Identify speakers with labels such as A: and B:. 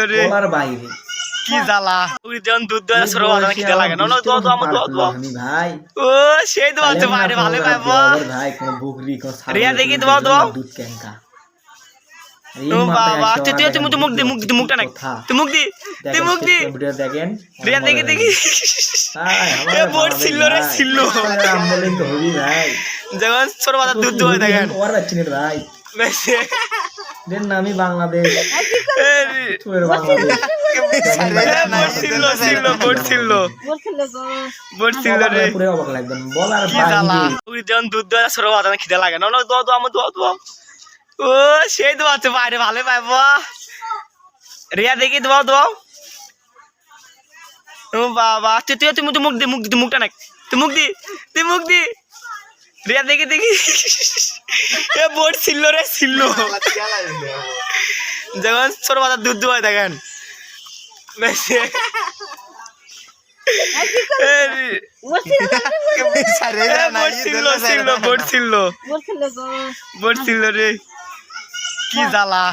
A: রে কি জ্বালা যখন দুধ দেওয়া শুরু হয় খিদে লাগে না ভাই ও সেই তো বলতে পারে ভালো পাবো ভাই কোন বকরি কোন রিয়া দেখি দাও দাও দুধ ক্যাঙ্কা ও বাবা তুই মুখটা না তুই মুখ দি ভিডিও দেখেন রিয়া দেখি এ বোর্ড ছিল রে ছিল আমবলেন তো হবি ভাই যখন ছোট বাচ্চা দুধ দোয় দেখেন ওর বাচ্চা নে ভাই দেন না আমি বাংলাদেশ তোর বাংলাদেশ পুরো অবাক লাগবে বলার বাইরে যখন দুধ দোয়া ছোট বাচ্চা খিদে লাগে না দোয়া দোয়া আমার দোয়া দোয়া ও সেই দোয়া তো বাইরে ভালো পাবো রিয়া দেখি দোয়া দোয়া ও বাবা তুই মুখটা না তুই মুখ দি রিয়া দেখি এ বোর্ড ছিল রে ছিল যখন ছোট বাচ্চা দুধ দোয় দেখেন বোর্ড ছিল রে কি জ্বালা